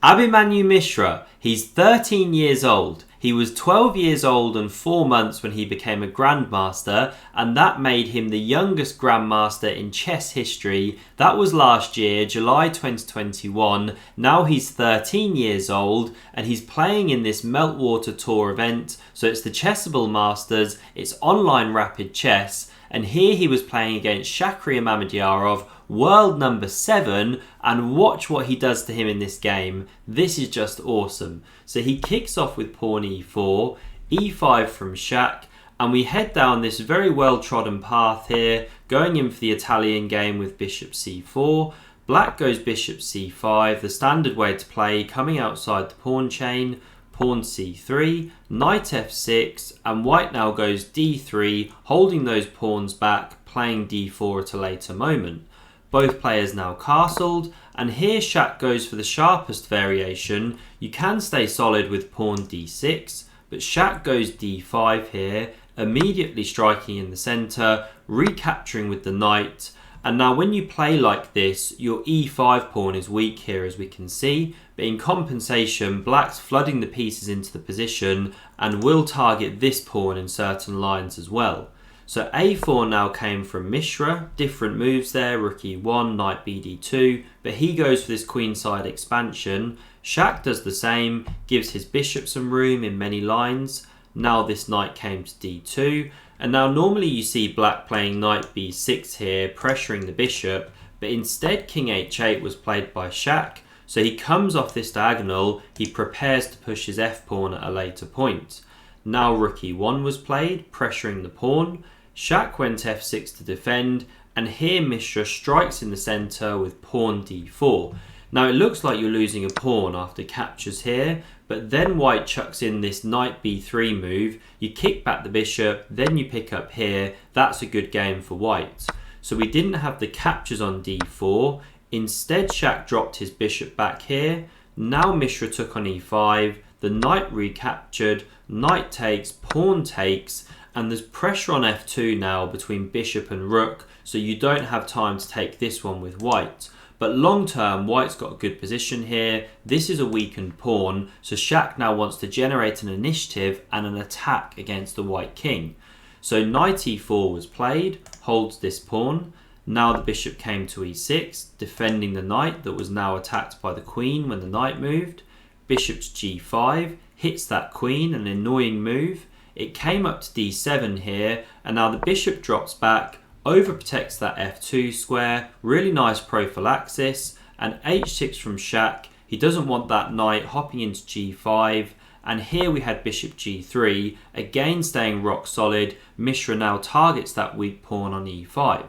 Abhimanyu Mishra, he's 13 years old. He was 12 years old and 4 months when he became a grandmaster, and that made him the youngest grandmaster in chess history. That was last year, July 2021. Now he's 13 years old and he's playing in this Meltwater Tour event. So it's the Chessable Masters, it's online rapid chess, and here he was playing against Shakhriyar Mamedyarov, world number 7, and watch what he does to him in this game. This is just awesome. So he kicks off with pawn e4, e5 from Shak, and we head down this very well trodden path here, going in for the Italian game with bishop c4. Black goes bishop c5, the standard way to play, coming outside the pawn chain. Pawn c3, knight f6, and white now goes d3, holding those pawns back, playing d4 at a later moment. Both players now castled, and here Shak goes for the sharpest variation. You can stay solid with pawn d6, but Shak goes d5 here, immediately striking in the centre, recapturing with the knight. And now when you play like this, your e5 pawn is weak here, as we can see, but in compensation, black's flooding the pieces into the position and will target this pawn in certain lines as well. So a4 now came from Mishra, different moves there, rook e1, knight bd2, but he goes for this queenside expansion. Shak does the same, gives his bishop some room in many lines. Now this knight came to d2, and now normally you see black playing knight b6 here, pressuring the bishop, but instead king h8 was played by Shak. So he comes off this diagonal, he prepares to push his f-pawn at a later point. Now rook e1 was played, pressuring the pawn. Shak went f6 to defend, and here Mishra strikes in the centre with pawn d4. Now it looks like you're losing a pawn after captures here, but then white chucks in this knight b3 move. You kick back the bishop, then you pick up here. That's a good game for white. So we didn't have the captures on d4. Instead, Shak dropped his bishop back here. Now Mishra took on e5. The knight recaptured, knight takes, pawn takes, and there's pressure on f2 now between bishop and rook, so you don't have time to take this one with white. But long term, white's got a good position here. This is a weakened pawn, so Shak now wants to generate an initiative and an attack against the white king. So knight e4 was played, holds this pawn. Now the bishop came to e6, defending the knight that was now attacked by the queen when the knight moved. Bishop's g5, hits that queen, an annoying move. It came up to d7 here, and now the bishop drops back, overprotects that f2 square, really nice prophylaxis, and h6 from Shak. He doesn't want that knight hopping into g5, and here we had bishop g3, again staying rock solid. Mishra now targets that weak pawn on e5.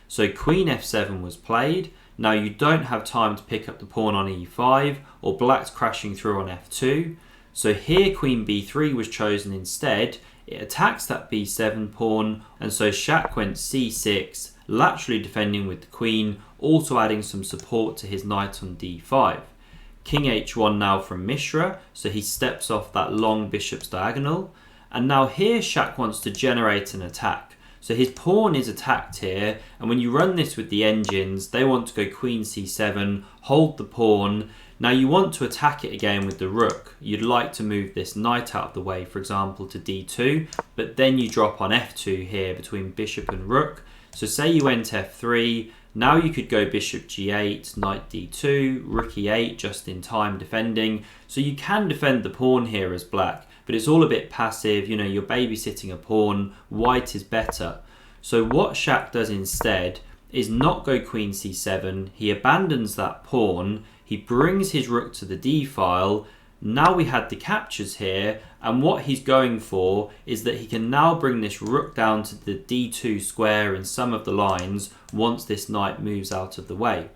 So queen f7 was played. Now you don't have time to pick up the pawn on e5, or black's crashing through on f2. So here queen b3 was chosen instead. It attacks that b7 pawn, and so Shak went c6, laterally defending with the queen, also adding some support to his knight on d5. King h1 now from Mishra, so he steps off that long bishop's diagonal. And now here Shak wants to generate an attack. So his pawn is attacked here, and when you run this with the engines, they want to go queen c7, hold the pawn. Now you want to attack it again with the rook. You'd like to move this knight out of the way, for example, to d2, but then you drop on f2 here between bishop and rook. So say you went f3, now you could go bishop g8, knight d2, rook e8, just in time defending. So you can defend the pawn here as black, but it's all a bit passive. You know, you're babysitting a pawn. White is better. So what Shak does instead is not go queen c7. He abandons that pawn. He brings his rook to the d file. Now we had the captures here, and what he's going for is that he can now bring this rook down to the d2 square in some of the lines once this knight moves out of the way.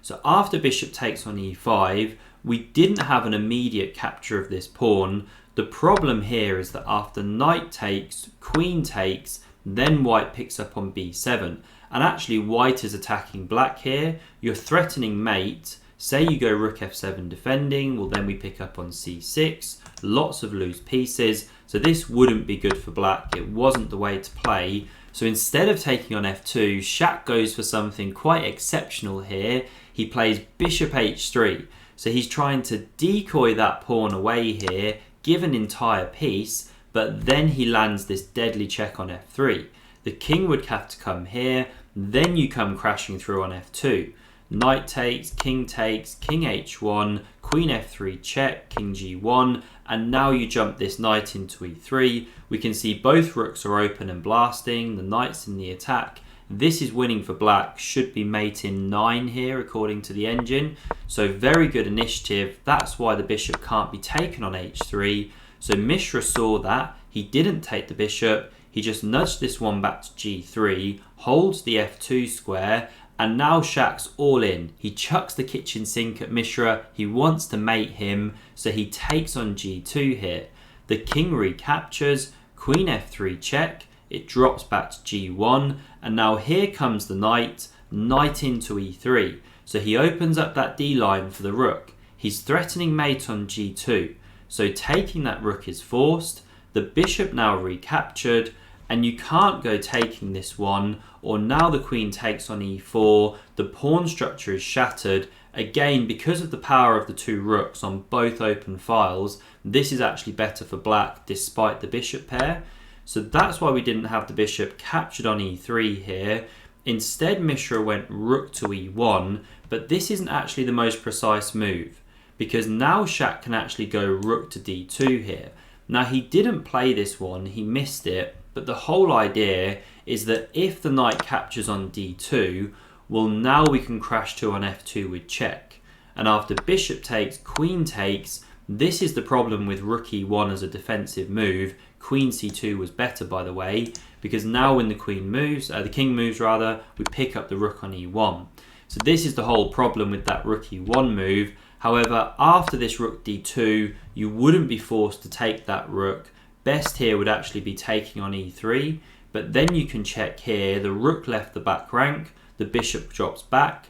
So after bishop takes on e5, we didn't have an immediate capture of this pawn. The problem here is that after knight takes, queen takes, then white picks up on b7. And actually white is attacking black here. You're threatening mate. Say you go rook f7 defending, well then we pick up on c6. Lots of loose pieces. So this wouldn't be good for black. It wasn't the way to play. So instead of taking on f2, Shak goes for something quite exceptional here. He plays bishop h3. So he's trying to decoy that pawn away here, give an entire piece, but then he lands this deadly check on f3. The king would have to come here, then you come crashing through on f2. Knight takes, king h1, queen f3 check, king g1, and now you jump this knight into e3. We can see both rooks are open and blasting, the knight's in the attack. This is winning for black, should be mate in 9 here according to the engine. So very good initiative, that's why the bishop can't be taken on h3. So Mishra saw that, he didn't take the bishop, he just nudged this one back to g3, holds the f2 square, and now Shak's all in. He chucks the kitchen sink at Mishra, he wants to mate him, so he takes on g2 here. The king recaptures, queen f3 check, it drops back to g1, and now here comes the knight, knight into e3. So he opens up that d line for the rook. He's threatening mate on g2, so taking that rook is forced. The bishop now recaptured, and you can't go taking this one, or now the queen takes on e4, the pawn structure is shattered. Again, because of the power of the two rooks on both open files, this is actually better for black despite the bishop pair. So that's why we didn't have the bishop captured on e3 here. Instead, Mishra went rook to e1, but this isn't actually the most precise move, because now Shak can actually go rook to d2 here. Now he didn't play this one, he missed it, but the whole idea is that if the knight captures on d2, well, now we can crash 2 on f2 with check. And after bishop takes, queen takes, this is the problem with rook e1 as a defensive move. Queen c2 was better, by the way, because now when the queen moves, the king moves rather, we pick up the rook on e1. So this is the whole problem with that rook e1 move. However, after this rook d2, you wouldn't be forced to take that rook. Best here would actually be taking on e3, but then you can check here, the rook left the back rank, the bishop drops back,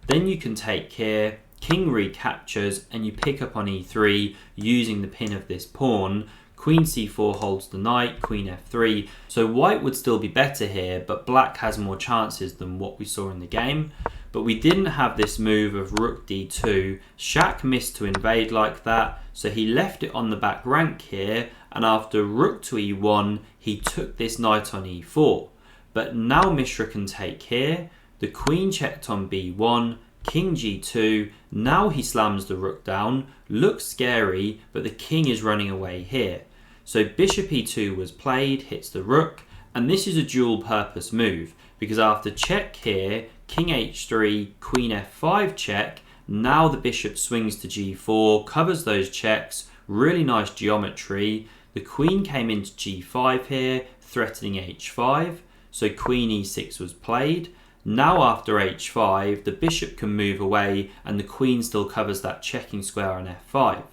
then you can take here, king recaptures, and you pick up on e3 using the pin of this pawn. Queen c4 holds the knight, queen f3. So white would still be better here, but black has more chances than what we saw in the game. But we didn't have this move of rook d2. Shak missed to invade like that, so he left it on the back rank here, and after rook to e1, he took this knight on e4. But now Mishra can take here, the queen checked on b1, king g2, now he slams the rook down, looks scary, but the king is running away here. So bishop e2 was played, hits the rook, and this is a dual purpose move, because after check here, king h3, queen f5 check, now the bishop swings to g4, covers those checks, really nice geometry. The queen came into g5 here, threatening h5, so queen e6 was played. Now after h5, the bishop can move away and the queen still covers that checking square on f5.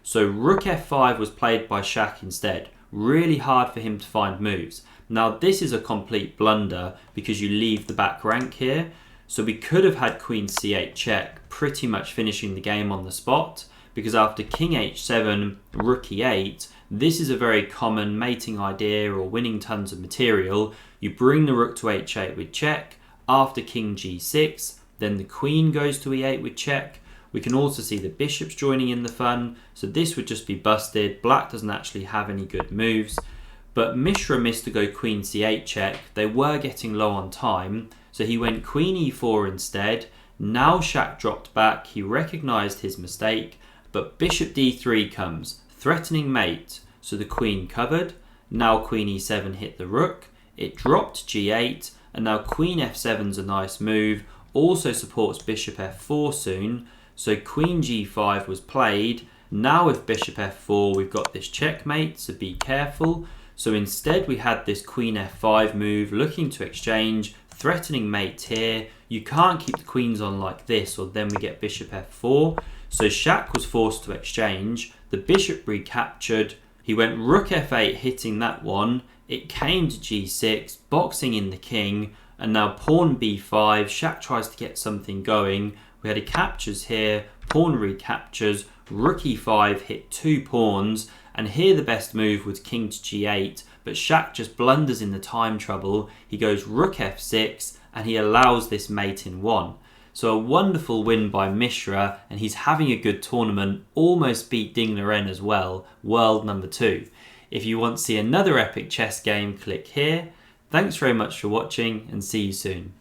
So rook f5 was played by Shak instead. Really hard for him to find moves. Now this is a complete blunder because you leave the back rank here. So we could have had queen c8 check, pretty much finishing the game on the spot, because after king h7, rook e8, this is a very common mating idea or winning tons of material. You bring the rook to h8 with check. After king g6, then the queen goes to e8 with check. We can also see the bishops joining in the fun, so this would just be busted. Black doesn't actually have any good moves. But Mishra missed to go queen c8 check. They were getting low on time, so he went queen e4 instead. Now Shak dropped back, he recognised his mistake, but bishop d3 comes, threatening mate, so the queen covered. Now queen e7 hit the rook, it dropped g8, and now queen f7's a nice move, also supports bishop f4 soon, so queen g5 was played. Now with bishop f4 we've got this checkmate, so be careful. So instead we had this queen f5 move, looking to exchange, threatening mate here. You can't keep the queens on like this or then we get bishop f4. So Shak was forced to exchange, the bishop recaptured, he went rook f8 hitting that one, it came to g6, boxing in the king, and now pawn b5, Shak tries to get something going. We had a captures here, pawn recaptures, rook e5 hit 2 pawns, and here the best move was king to g8, but Shak just blunders in the time trouble. He goes rook f6, and he allows this mate in 1. So a wonderful win by Mishra, and he's having a good tournament, almost beat Ding Liren as well, world number 2. If you want to see another epic chess game, click here. Thanks very much for watching and see you soon.